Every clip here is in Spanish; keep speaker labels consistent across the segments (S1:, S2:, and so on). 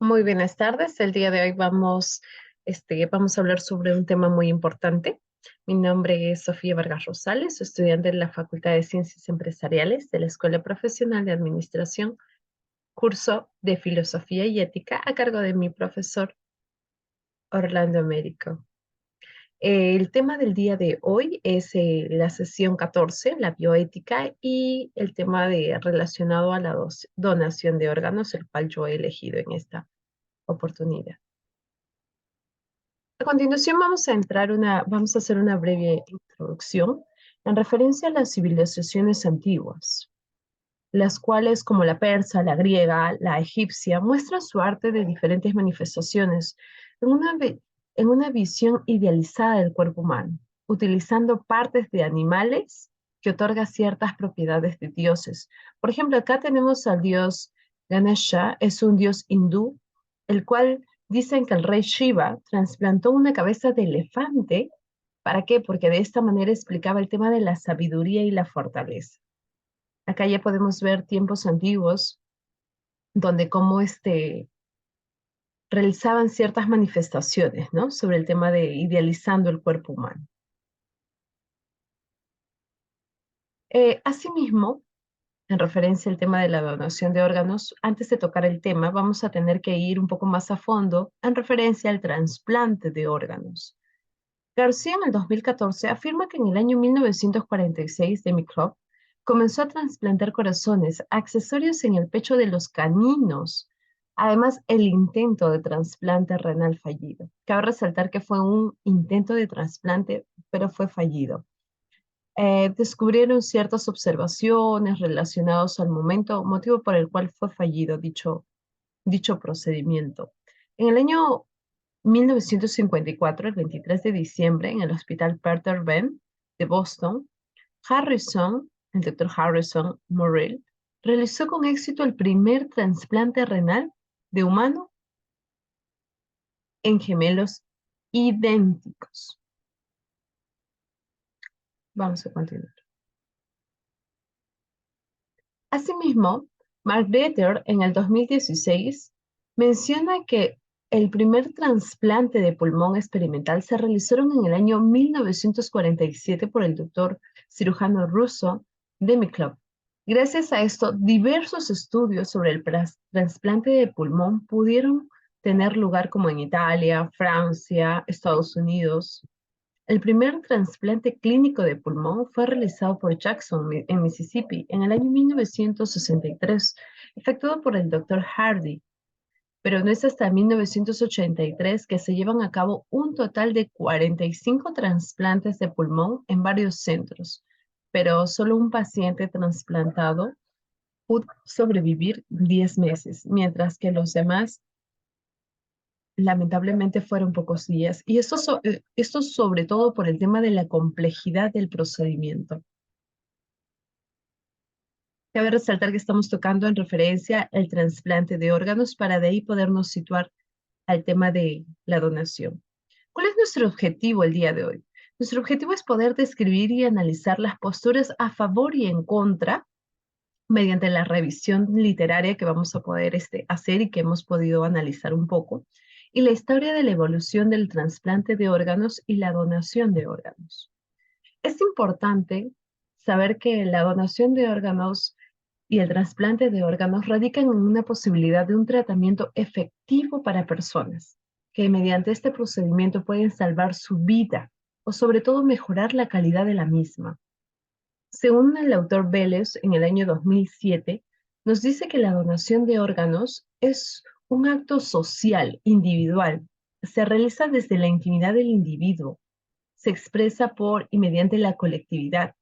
S1: Muy buenas tardes. El día de hoy vamos a hablar sobre un tema muy importante. Mi nombre es Sofía Vargas Rosales, estudiante de la Facultad de Ciencias Empresariales de la Escuela Profesional de Administración, curso de Filosofía y Ética a cargo de mi profesor Orlando Américo. El tema del día de hoy es la sesión 14, la bioética, y el tema relacionado a la donación de órganos, el cual yo he elegido en esta oportunidad. A continuación vamos a hacer una breve introducción en referencia a las civilizaciones antiguas, las cuales, como la persa, la griega, la egipcia, muestran su arte de diferentes manifestaciones en en una visión idealizada del cuerpo humano, utilizando partes de animales que otorgan ciertas propiedades de dioses. Por ejemplo, acá tenemos al dios Ganesha, es un dios hindú, el cual dicen que el rey Shiva trasplantó una cabeza de elefante. ¿Para qué? Porque de esta manera explicaba el tema de la sabiduría y la fortaleza. Acá ya podemos ver tiempos antiguos donde cómo realizaban ciertas manifestaciones, ¿no? Sobre el tema de idealizando el cuerpo humano. Asimismo, en referencia al tema de la donación de órganos, antes de tocar el tema, vamos a tener que ir un poco más a fondo en referencia al trasplante de órganos. García en el 2014 afirma que en el año 1946 Demi Club comenzó a trasplantar corazones, accesorios en el pecho de los caninos. Además, el intento de trasplante renal fallido. Cabe resaltar que fue un intento de trasplante, pero fue fallido. Descubrieron ciertas observaciones relacionadas al momento, motivo por el cual fue fallido dicho procedimiento. En el año 1954, el 23 de diciembre, en el Hospital Perter Ben de Boston, el doctor Harrison Morrill, realizó con éxito el primer trasplante renal de humano en gemelos idénticos. Vamos a continuar. Asimismo, Mark Vetter en el 2016 menciona que el primer trasplante de pulmón experimental se realizaron en el año 1947 por el doctor cirujano ruso Demiklov. Gracias a esto, diversos estudios sobre el trasplante de pulmón pudieron tener lugar como en Italia, Francia, Estados Unidos. El primer trasplante clínico de pulmón fue realizado por Jackson en Mississippi en el año 1963, efectuado por el Dr. Hardy, pero no es hasta 1983 que se llevan a cabo un total de 45 trasplantes de pulmón en varios centros, pero solo un paciente trasplantado pudo sobrevivir 10 meses, mientras que los demás lamentablemente fueron pocos días. Y esto sobre todo por el tema de la complejidad del procedimiento. Cabe resaltar que estamos tocando en referencia el trasplante de órganos para de ahí podernos situar al tema de la donación. ¿Cuál es nuestro objetivo el día de hoy? Nuestro objetivo es poder describir y analizar las posturas a favor y en contra mediante la revisión literaria que vamos a poder hacer y que hemos podido analizar un poco, y la historia de la evolución del trasplante de órganos y la donación de órganos. Es importante saber que la donación de órganos y el trasplante de órganos radican en una posibilidad de un tratamiento efectivo para personas que mediante este procedimiento pueden salvar su vida o sobre todo mejorar la calidad de la misma. Según el autor Vélez, en el año 2007, nos dice que la donación de órganos es un acto social, individual. Se realiza desde la intimidad del individuo. Se expresa por y mediante la colectividad.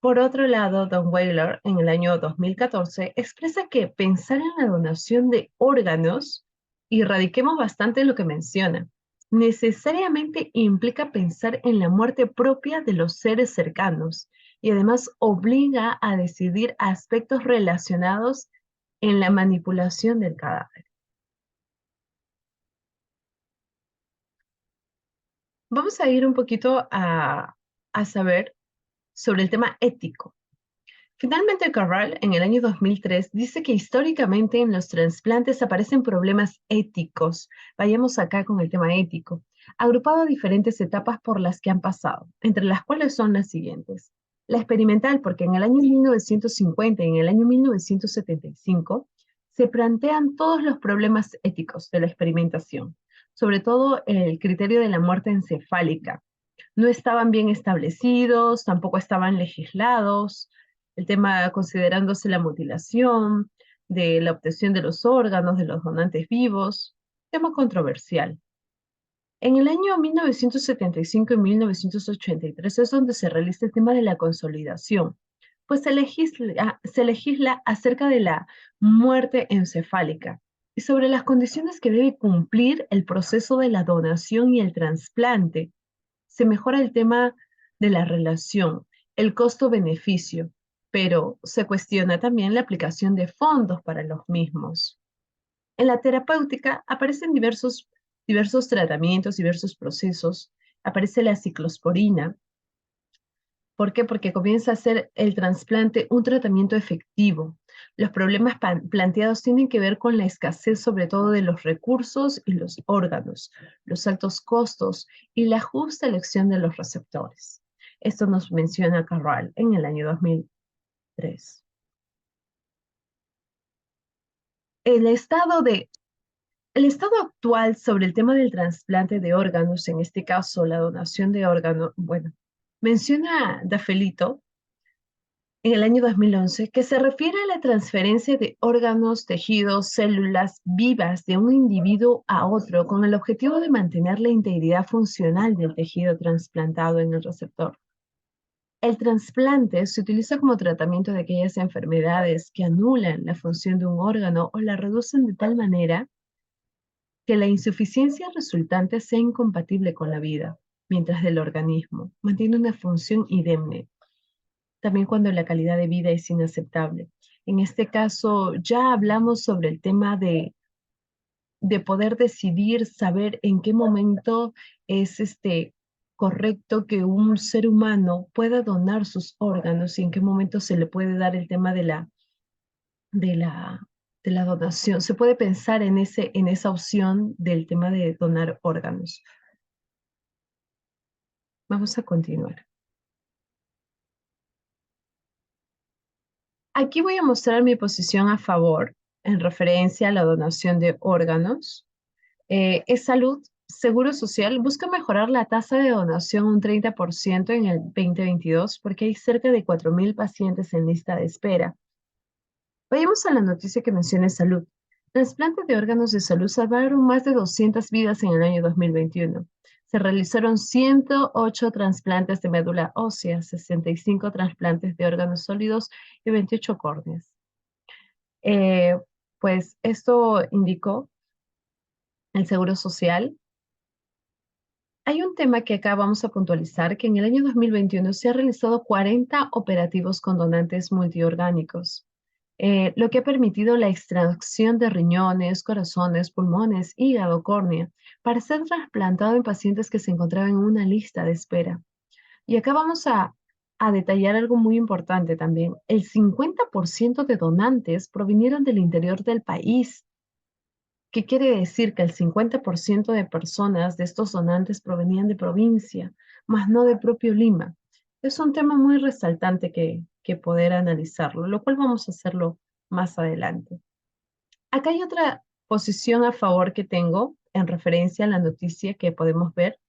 S1: Por otro lado, Don Weyler, en el año 2014, expresa que pensar en la donación de órganos, y radiquemos bastante en lo que menciona, necesariamente implica pensar en la muerte propia de los seres cercanos y además obliga a decidir aspectos relacionados en la manipulación del cadáver. Vamos a ir un poquito a saber sobre el tema ético. Finalmente, Carral, en el año 2003, dice que históricamente en los trasplantes aparecen problemas éticos. Vayamos acá con el tema ético, agrupado a diferentes etapas por las que han pasado, entre las cuales son las siguientes. La experimental, porque en el año 1950 y en el año 1975 se plantean todos los problemas éticos de la experimentación, sobre todo el criterio de la muerte encefálica. No estaban bien establecidos, tampoco estaban legislados, el tema considerándose la mutilación, de la obtención de los órganos de los donantes vivos, tema controversial. En el año 1975 y 1983 es donde se realiza el tema de la consolidación, pues se legisla acerca de la muerte encefálica y sobre las condiciones que debe cumplir el proceso de la donación y el trasplante. Se mejora el tema de la relación, el costo-beneficio, pero se cuestiona también la aplicación de fondos para los mismos. En la terapéutica aparecen diversos tratamientos, diversos procesos. Aparece la ciclosporina. ¿Por qué? Porque comienza a ser el trasplante un tratamiento efectivo. Los problemas planteados tienen que ver con la escasez, sobre todo de los recursos y los órganos, los altos costos y la justa elección de los receptores. Esto nos menciona Carral en el año 2003. El estado de El estado actual sobre el tema del trasplante de órganos, en este caso la donación de órganos, bueno, menciona Dafelito en el año 2011 que se refiere a la transferencia de órganos, tejidos, células vivas de un individuo a otro con el objetivo de mantener la integridad funcional del tejido trasplantado en el receptor. El trasplante se utiliza como tratamiento de aquellas enfermedades que anulan la función de un órgano o la reducen de tal manera que la insuficiencia resultante sea incompatible con la vida, mientras el organismo mantiene una función indemne, también cuando la calidad de vida es inaceptable. En este caso, ya hablamos sobre el tema de poder decidir, saber en qué momento es correcto que un ser humano pueda donar sus órganos y en qué momento se le puede dar el tema de la, de la donación. Se puede pensar en esa opción del tema de donar órganos. Vamos a continuar. Aquí voy a mostrar mi posición a favor en referencia a la donación de órganos. Es salud, Seguro Social busca mejorar la tasa de donación un 30% en el 2022 porque hay cerca de 4.000 pacientes en lista de espera. Vayamos a la noticia que menciona salud. Trasplantes de órganos de salud salvaron más de 200 vidas en el año 2021. Se realizaron 108 trasplantes de médula ósea, 65 trasplantes de órganos sólidos y 28 córneas. Eh, pues esto indicó el Seguro Social. Hay un tema que acá vamos a puntualizar, que en el año 2021 se han realizado 40 operativos con donantes multiorgánicos, lo que ha permitido la extracción de riñones, corazones, pulmones, hígado, córnea, para ser trasplantado en pacientes que se encontraban en una lista de espera. Y acá vamos a detallar algo muy importante también. El 50% de donantes provinieron del interior del país. ¿Qué quiere decir? Que el 50% de personas de estos donantes provenían de provincia, más no de propio Lima. Es un tema muy resaltante que poder analizarlo, lo cual vamos a hacerlo más adelante. Acá hay otra posición a favor que tengo en referencia a la noticia que podemos ver,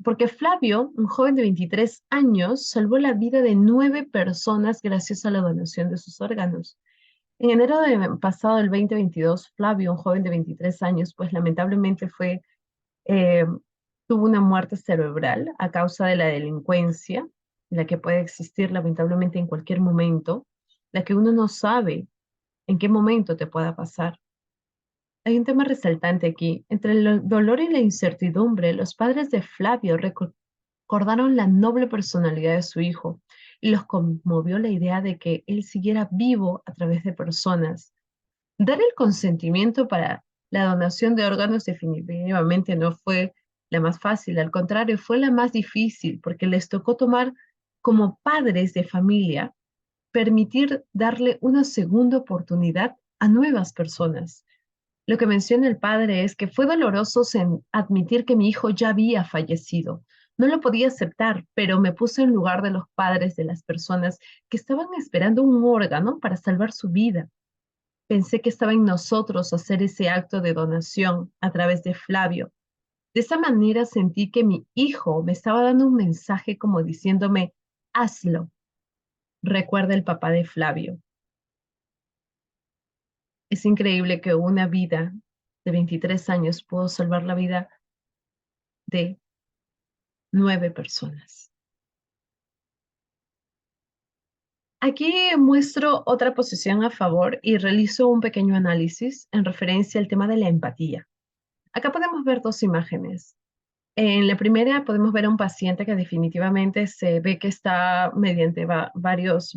S1: porque Flavio, un joven de 23 años, salvó la vida de 9 personas gracias a la donación de sus órganos. En enero pasado del 2022, Flavio, un joven de 23 años, pues lamentablemente eh, tuvo una muerte cerebral a causa de la delincuencia, la que puede existir lamentablemente en cualquier momento, la que uno no sabe en qué momento te pueda pasar. Hay un tema resaltante aquí. Entre el dolor y la incertidumbre, los padres de Flavio recordaron la noble personalidad de su hijo y los conmovió la idea de que él siguiera vivo a través de personas. Dar el consentimiento para la donación de órganos definitivamente no fue la más fácil, al contrario, fue la más difícil porque les tocó tomar como padres de familia permitir darle una segunda oportunidad a nuevas personas. Lo que menciona el padre es que fue doloroso admitir que mi hijo ya había fallecido. No lo podía aceptar, pero me puse en lugar de los padres de las personas que estaban esperando un órgano para salvar su vida. Pensé que estaba en nosotros hacer ese acto de donación a través de Flavio. De esa manera sentí que mi hijo me estaba dando un mensaje como diciéndome, hazlo. Recuerda el papá de Flavio. Es increíble que una vida de 23 años pudo salvar la vida de 9 personas. Aquí muestro otra posición a favor y realizo un pequeño análisis en referencia al tema de la empatía. Acá podemos ver dos imágenes. En la primera podemos ver a un paciente que definitivamente se ve que está mediante varios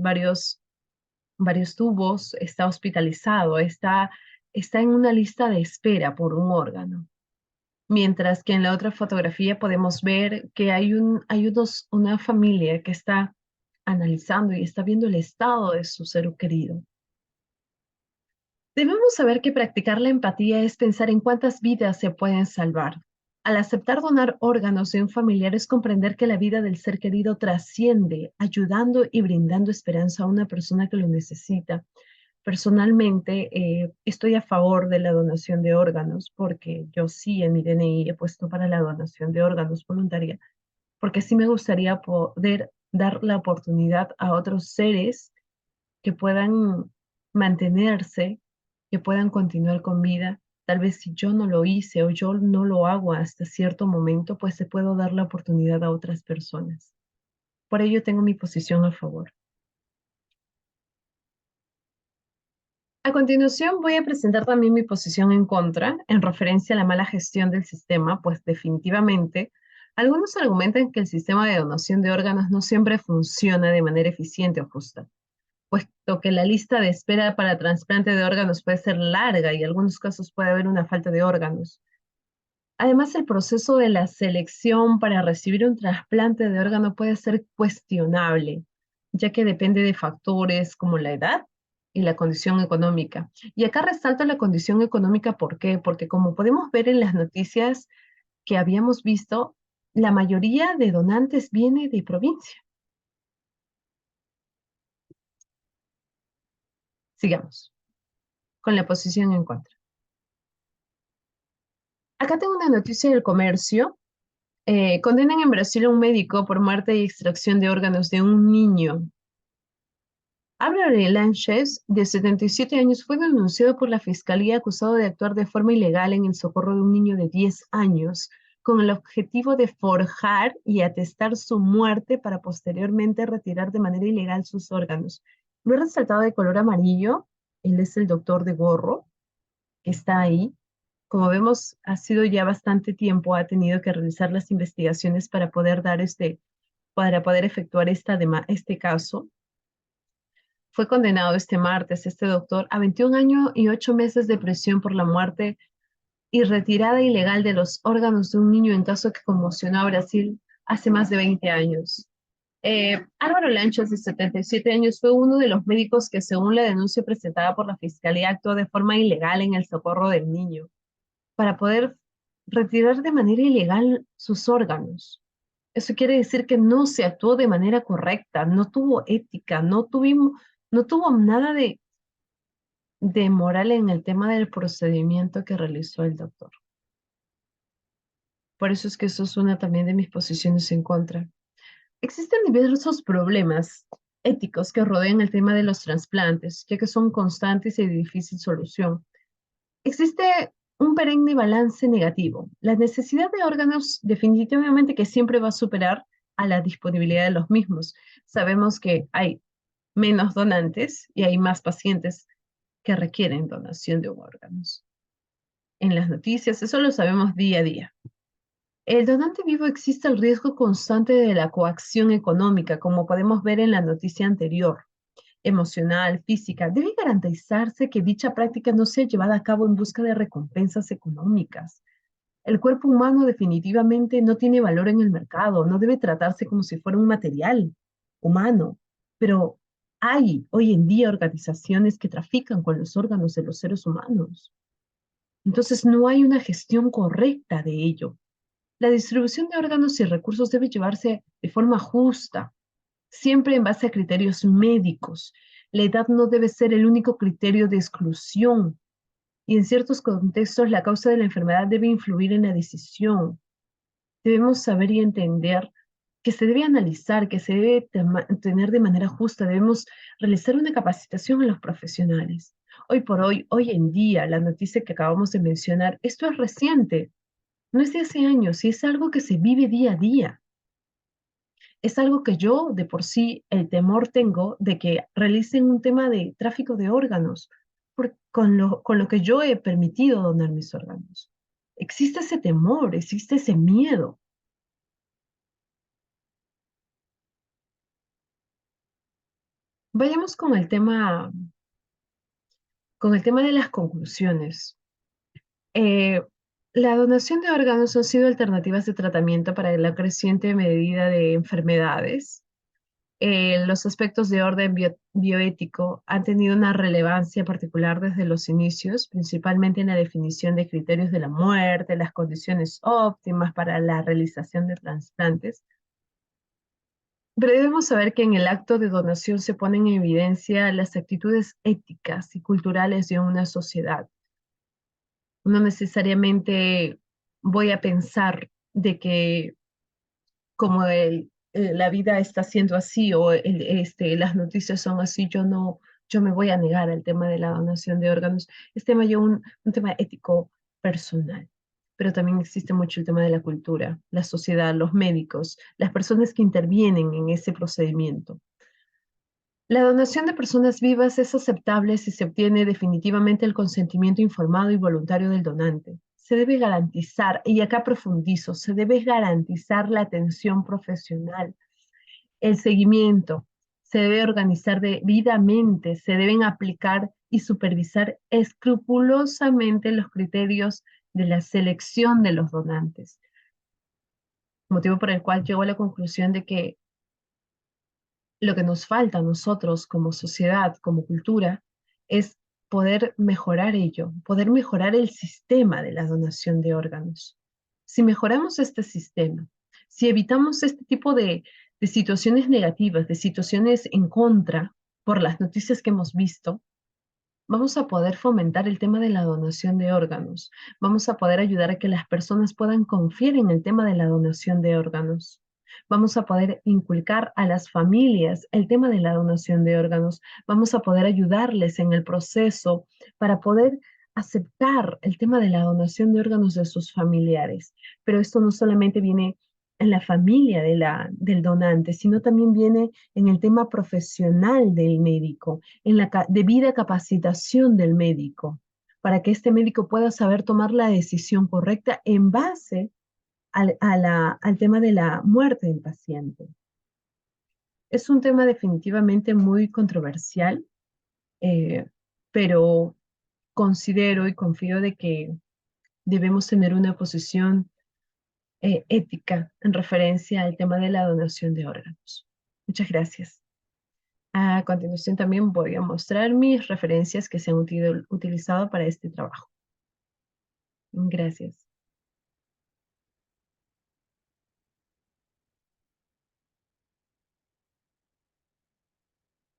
S1: tubos, está hospitalizado, está en una lista de espera por un órgano. Mientras que en la otra fotografía podemos ver que una familia que está analizando y está viendo el estado de su ser querido. Debemos saber que practicar la empatía es pensar en cuántas vidas se pueden salvar. Al aceptar donar órganos de un familiar es comprender que la vida del ser querido trasciende, ayudando y brindando esperanza a una persona que lo necesita. Personalmente, estoy a favor de la donación de órganos porque yo sí en mi DNI he puesto para la donación de órganos voluntaria, porque sí me gustaría poder dar la oportunidad a otros seres que puedan mantenerse, que puedan continuar con vida. Tal vez si yo no lo hice o yo no lo hago hasta cierto momento, pues se puedo dar la oportunidad a otras personas. Por ello tengo mi posición a favor. A continuación voy a presentar también mi posición en contra en referencia a la mala gestión del sistema, pues definitivamente algunos argumentan que el sistema de donación de órganos no siempre funciona de manera eficiente o justa, puesto que la lista de espera para trasplante de órganos puede ser larga y en algunos casos puede haber una falta de órganos. Además, el proceso de la selección para recibir un trasplante de órgano puede ser cuestionable, ya que depende de factores como la edad y la condición económica. Y acá resalto la condición económica, ¿por qué? Porque como podemos ver en las noticias que habíamos visto, la mayoría de donantes viene de provincia. Sigamos con la posición en contra. Acá tengo una noticia del comercio. Condenan en Brasil a un médico por muerte y extracción de órganos de un niño. Álvaro Lanches, de 77 años, fue denunciado por la fiscalía acusado de actuar de forma ilegal en el socorro de un niño de 10 años, con el objetivo de forjar y atestar su muerte para posteriormente retirar de manera ilegal sus órganos. Lo he resaltado de color amarillo. Él es el doctor de gorro que está ahí. Como vemos, ha sido ya bastante tiempo, ha tenido que realizar las investigaciones para poder para poder efectuar este caso. Fue condenado este martes este doctor a 21 años y 8 meses de prisión por la muerte y retirada ilegal de los órganos de un niño en caso que conmocionó a Brasil hace más de 20 años. Álvaro Lanchas, de 77 años, fue uno de los médicos que, según la denuncia presentada por la Fiscalía, actuó de forma ilegal en el socorro del niño para poder retirar de manera ilegal sus órganos. Eso quiere decir que no se actuó de manera correcta, no tuvo ética, no tuvo nada de moral en el tema del procedimiento que realizó el doctor. Por eso es que eso es una también de mis posiciones en contra. Existen diversos problemas éticos que rodean el tema de los trasplantes, ya que son constantes y de difícil solución. Existe un perenne balance negativo. La necesidad de órganos definitivamente que siempre va a superar a la disponibilidad de los mismos. Sabemos que hay menos donantes y hay más pacientes que requieren donación de órganos. En las noticias, eso lo sabemos día a día. El donante vivo existe el riesgo constante de la coacción económica, como podemos ver en la noticia anterior, emocional, física. Debe garantizarse que dicha práctica no sea llevada a cabo en busca de recompensas económicas. El cuerpo humano definitivamente no tiene valor en el mercado, no debe tratarse como si fuera un material humano, pero Hay hoy en día organizaciones que trafican con los órganos de los seres humanos. Entonces no hay una gestión correcta de ello. La distribución de órganos y recursos debe llevarse de forma justa, siempre en base a criterios médicos. La edad no debe ser el único criterio de exclusión y en ciertos contextos la causa de la enfermedad debe influir en la decisión. Debemos saber y entender que se debe analizar, que se debe tener de manera justa, debemos realizar una capacitación a los profesionales. Hoy por hoy, hoy en día, la noticia que acabamos de mencionar, esto es reciente, no es de hace años, y es algo que se vive día a día. Es algo que yo de por sí el temor tengo de que realicen un tema de tráfico de órganos con lo que yo he permitido donar mis órganos. Existe ese temor, existe ese miedo. Vayamos con el tema de las conclusiones. Eh, la donación de órganos ha sido alternativas de tratamiento para la creciente medida de enfermedades. Los aspectos de orden bioético han tenido una relevancia particular desde los inicios, principalmente en la definición de criterios de la muerte, las condiciones óptimas para la realización de trasplantes. Pero debemos saber que en el acto de donación se ponen en evidencia las actitudes éticas y culturales de una sociedad. No necesariamente voy a pensar de que como la vida está siendo así o las noticias son así, yo me voy a negar al tema de la donación de órganos. Es tema ya un tema ético personal, pero también existe mucho el tema de la cultura, la sociedad, los médicos, las personas que intervienen en ese procedimiento. La donación de personas vivas es aceptable si se obtiene definitivamente el consentimiento informado y voluntario del donante. Se debe garantizar, y acá profundizo, se debe garantizar la atención profesional, el seguimiento, se debe organizar debidamente, se deben aplicar y supervisar escrupulosamente los criterios de la selección de los donantes, motivo por el cual llego a la conclusión de que lo que nos falta a nosotros como sociedad, como cultura, es poder mejorar ello, poder mejorar el sistema de la donación de órganos. Si mejoramos este sistema, si evitamos este tipo de situaciones negativas, de situaciones en contra por las noticias que hemos visto, vamos a poder fomentar el tema de la donación de órganos. Vamos a poder ayudar a que las personas puedan confiar en el tema de la donación de órganos. Vamos a poder inculcar a las familias el tema de la donación de órganos. Vamos a poder ayudarles en el proceso para poder aceptar el tema de la donación de órganos de sus familiares. Pero esto no solamente viene en la familia del donante, sino también viene en el tema profesional del médico, en la debida capacitación del médico, para que este médico pueda saber tomar la decisión correcta en base al tema de la muerte del paciente. Es un tema definitivamente muy controversial, eh, pero considero y confío de que debemos tener una posición ética en referencia al tema de la donación de órganos. Muchas gracias. A continuación también voy a mostrar mis referencias que se han utilizado para este trabajo. Gracias.